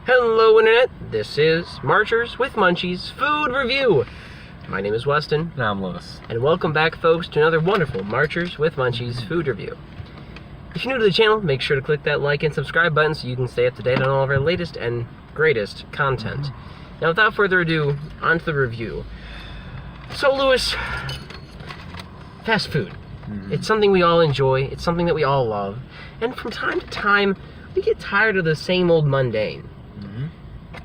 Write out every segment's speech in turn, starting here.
Hello Internet, this is Marchers with Munchies Food Review. My name is Weston. And I'm Lewis. And welcome back folks to another wonderful Marchers with Munchies Food Review. If you're new to the channel, make sure to click that like and subscribe button so you can stay up to date on all of our latest and greatest content. Now without further ado, on to the review. So Lewis, fast food. It's something we all enjoy, it's something that we all love, and from time to time, we get tired of the same old mundane.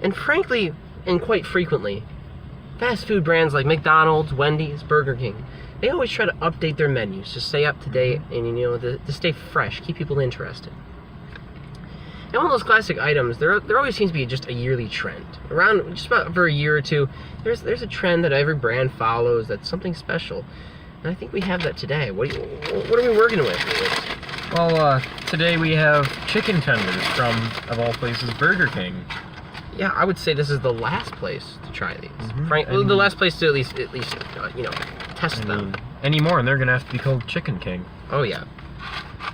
And frankly, and quite frequently, fast food brands like McDonald's, Wendy's, Burger King, they always try to update their menus to stay up to date and, to stay fresh, keep people interested. And one of those classic items, there always seems to be just a yearly trend. Around just about for a year or two, there's a trend that every brand follows that's something special. And I think we have that today. What are we working with? Well, today we have chicken tenders from, of all places, Burger King. Yeah, I would say this is the last place to try these. Frankly, the last place to at least test them. Anymore, and they're gonna have to be called Chicken King. Oh yeah.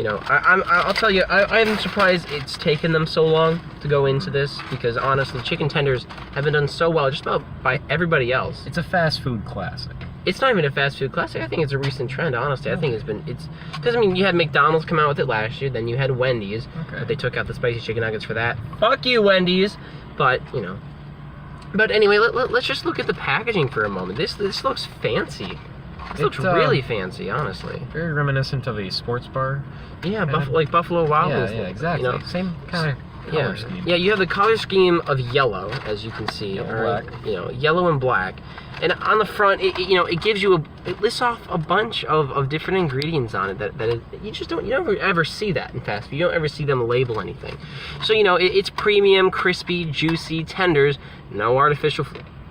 I'll tell you, I'm surprised it's taken them so long to go into this, because honestly, chicken tenders have been done so well just about by everybody else. It's a fast food classic. It's not even a fast food classic. I think it's a recent trend, honestly. I think it's because, I mean, you had McDonald's come out with it last year, then you had Wendy's, but they took out the spicy chicken nuggets for that. Fuck you, Wendy's! But, But anyway, let's just look at the packaging for a moment. This looks fancy. This looks really fancy, honestly. Very reminiscent of a sports bar. Yeah, like Buffalo Wild Wings. Yeah, exactly. Same kind of color scheme. Yeah, you have the color scheme of yellow, as you can see. Black. Yellow and black. And on the front, it gives you it lists off a bunch of different ingredients on it that you never ever see that in fast food. You don't ever see them label anything. So it's premium, crispy, juicy tenders, no artificial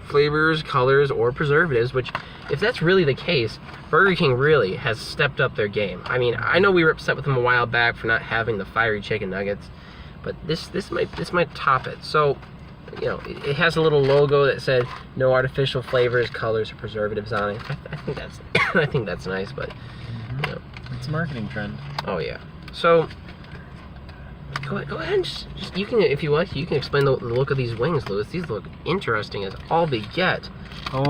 flavors, colors, or preservatives. Which, if that's really the case, Burger King really has stepped up their game. I mean, I know we were upset with them a while back for not having the fiery chicken nuggets, but this might top it. So. It has a little logo that said no artificial flavors, colors, or preservatives on it. I think that's I think that's nice, but it's a marketing trend. Oh yeah. So go ahead and just you can, if you like, you can explain the look of these wings, Lewis. These look interesting as all beget. Oh,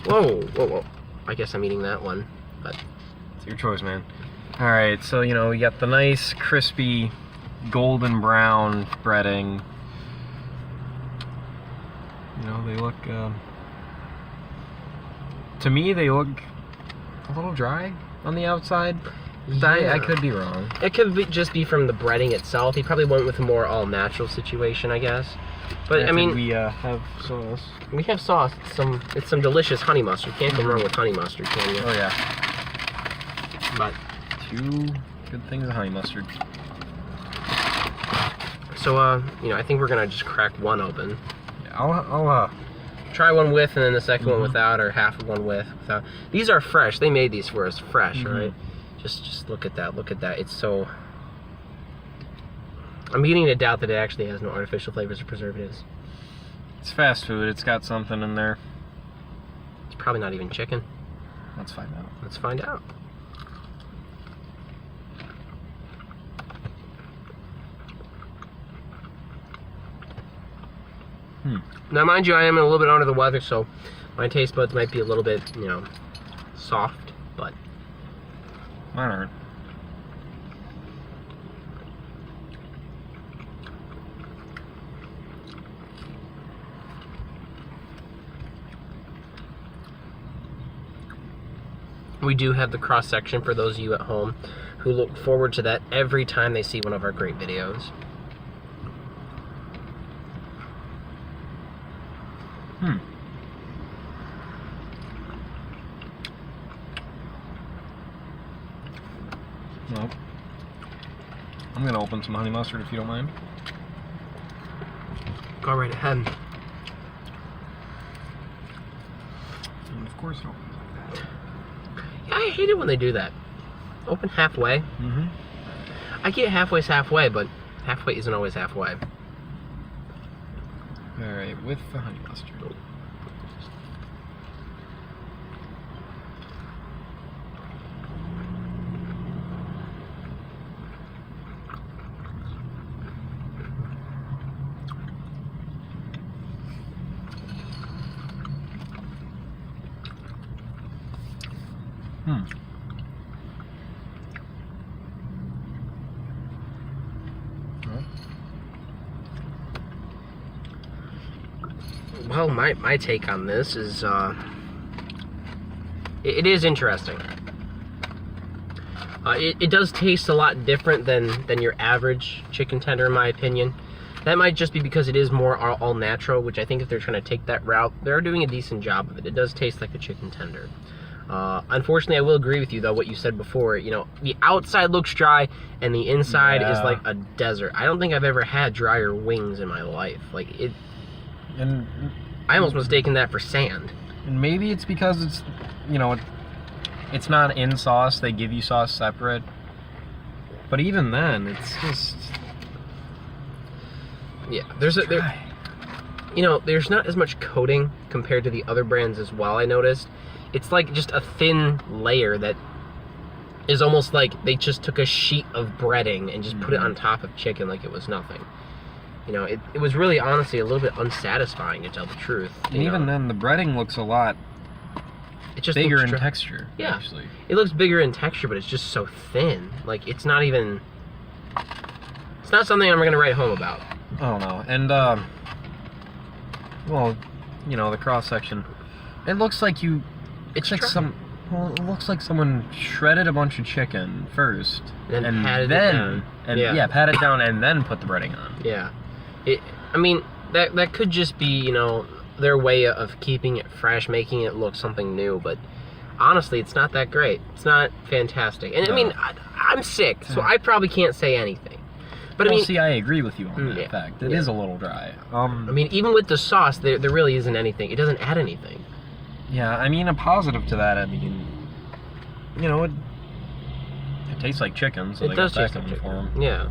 whoa! I guess I'm eating that one, but it's your choice, man. All right, so you got the nice crispy golden brown breading. They look, to me, they look a little dry on the outside. Yeah. I could be wrong. It could just be from the breading itself. He probably went with a more all-natural situation, I guess. But, I mean... we have sauce. We have sauce. It's some delicious honey mustard. Can't go wrong with honey mustard, can you? Oh, yeah. But... 2 good things of honey mustard. So, I think we're going to just crack one open. I'll try one with and then the second one without, or half of one without. These are fresh. They made these for us fresh, right? Just look at that. Look at that. It's so... I'm beginning to doubt that it actually has no artificial flavors or preservatives. It's fast food. It's got something in there. It's probably not even chicken. Let's find out. Let's find out. Now, mind you, I am a little bit under the weather, so my taste buds might be a little bit, soft, but... Mine aren't. We do have the cross-section for those of you at home who look forward to that every time they see one of our great videos. Well, I'm gonna open some honey mustard if you don't mind. Go right ahead. And of course it opens like that. Yeah, I hate it when they do that. Open halfway. I get halfway's halfway, but halfway isn't always halfway. Alright, with the honey mustard. Well, my take on this is, it is interesting. It does taste a lot different than your average chicken tender, in my opinion. That might just be because it is more all natural, which I think if they're trying to take that route, they're doing a decent job of it. It does taste like a chicken tender. Unfortunately, I will agree with you, though, what you said before. You know, the outside looks dry, and the inside is like a desert. I don't think I've ever had drier wings in my life. Like, it... And I almost mistaken that for sand. And maybe it's because it's, you know, it's not in sauce. They give you sauce separate. But even then, it's just... Yeah, there's there's not as much coating compared to the other brands as well, I noticed. It's like just a thin layer that is almost like they just took a sheet of breading and just put it on top of chicken like it was nothing. You know, it was really, honestly, a little bit unsatisfying, to tell the truth. And even then, the breading looks a lot bigger in texture. Yeah, actually. It looks bigger in texture, but it's just so thin. Like, it's not even... It's not something I'm going to write home about. I don't know. And, well, you know, the cross-section. It looks like you... It looks like someone shredded a bunch of chicken first. And patted it down. Pat it down and then put the breading on. Yeah. I mean, that could just be, you know, their way of keeping it fresh, making it look something new, but honestly, it's not that great. It's not fantastic. And I mean, I'm sick, so I probably can't say anything. But I mean, see, I agree with you on that fact. It is a little dry. I mean, even with the sauce, there really isn't anything. It doesn't add anything. Yeah, I mean, a positive to that, I mean, you know, it tastes like chicken, so it does taste like chicken. Yeah.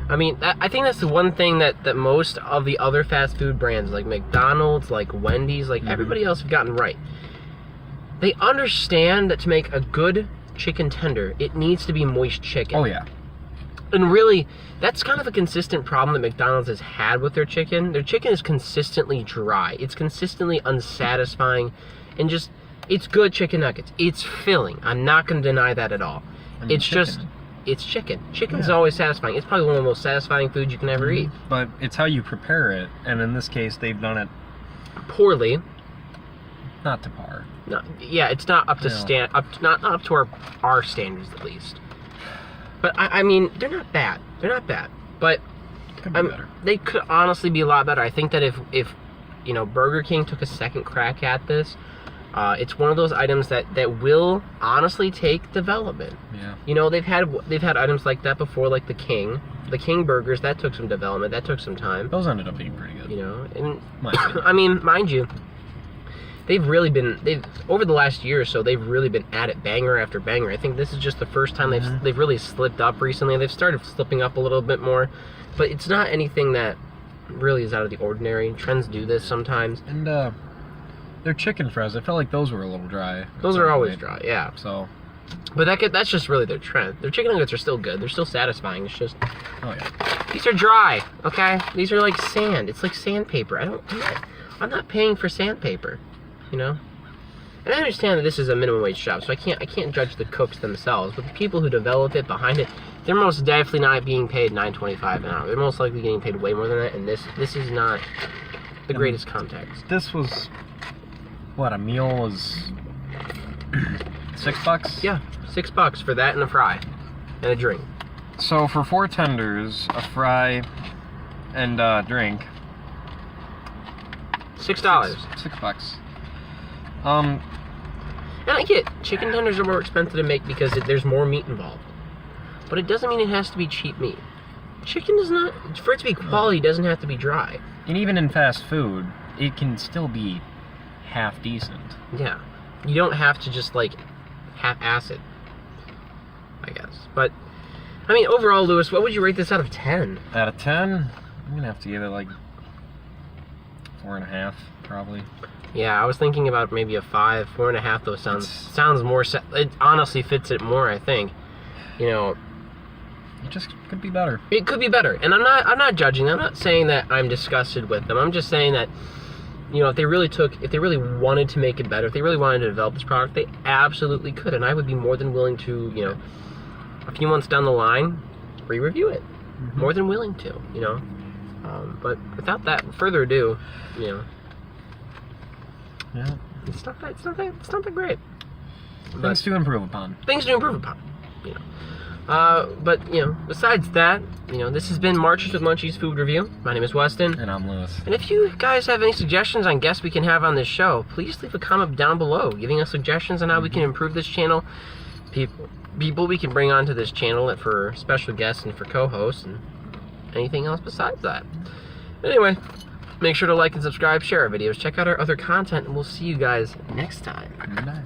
I mean, I think that's the one thing that most of the other fast food brands, like McDonald's, like Wendy's, like everybody else have gotten right. They understand that to make a good chicken tender, it needs to be moist chicken. Oh, yeah. And really, that's kind of a consistent problem that McDonald's has had with their chicken. Their chicken is consistently dry. It's consistently unsatisfying. And just, it's good chicken nuggets. It's filling. I'm not going to deny that at all. I mean, It's chicken. Chicken's always satisfying. It's probably one of the most satisfying foods you can ever eat. But it's how you prepare it, and in this case, they've done it poorly. Not to par. No, yeah, it's not up to not up to our standards, at least. But I mean, they're not bad. They're not bad. But Could be better. They could honestly be a lot better. I think that if you know, Burger King took a second crack at this, it's one of those items that will honestly take development. Yeah. You know, they've had items like that before, like the King burgers. That took some development. That took some time. Those ended up being pretty good. You know, and I mean, mind you, they've over the last year or so, they've really been at it, banger after banger. I think this is just the first time they've really slipped up recently. They've started slipping up a little bit more, but it's not anything that really is out of the ordinary. Trends do this sometimes. And their chicken fries, I felt like those were a little dry. Those are always dry, yeah. So, but that's just really their trend. Their chicken nuggets are still good. They're still satisfying. It's just, oh yeah, these are dry. Okay, these are like sand. It's like sandpaper. I'm not paying for sandpaper, you know. And I understand that this is a minimum wage job, so I can't judge the cooks themselves. But the people who develop it behind it, they're most definitely not being paid $9.25 an hour. They're most likely getting paid way more than that. And this is not the greatest context. This was, what, a meal was $6? Yeah, $6 for that and a fry and a drink. So for 4 tenders, a fry, and a drink, $6. $6. And I get chicken tenders are more expensive to make because there's more meat involved. But it doesn't mean it has to be cheap meat. Chicken does not, for it to be quality, doesn't have to be dry. And even in fast food, it can still be half decent. Yeah. You don't have to just, like, half-ass it, I guess. But, I mean, overall, Lewis, what would you rate this out of 10? Out of 10, I'm going to have to give it, like, 4.5, probably. Yeah, I was thinking about maybe a 5, 4.5, though sounds more, it honestly fits it more, I think. You know, it just could be better. It could be better, and I'm not judging them. I'm not saying that I'm disgusted with them. I'm just saying that you know, if they really wanted to make it better, if they really wanted to develop this product, they absolutely could, and I would be more than willing to, you know, a few months down the line, re-review it. More than willing to, you know. But without that further ado, you know, Yeah. it's not that great. Things to improve upon. Things to improve upon, you know. But you know, besides that, you know, this has been Marches with Munchies Food Review. My name is Weston. And I'm Lewis. And if you guys have any suggestions on guests we can have on this show, please leave a comment down below, giving us suggestions on how we can improve this channel. People we can bring onto this channel for special guests and for co-hosts and anything else besides that. Anyway, make sure to like and subscribe, share our videos, check out our other content, and we'll see you guys next time. Good night.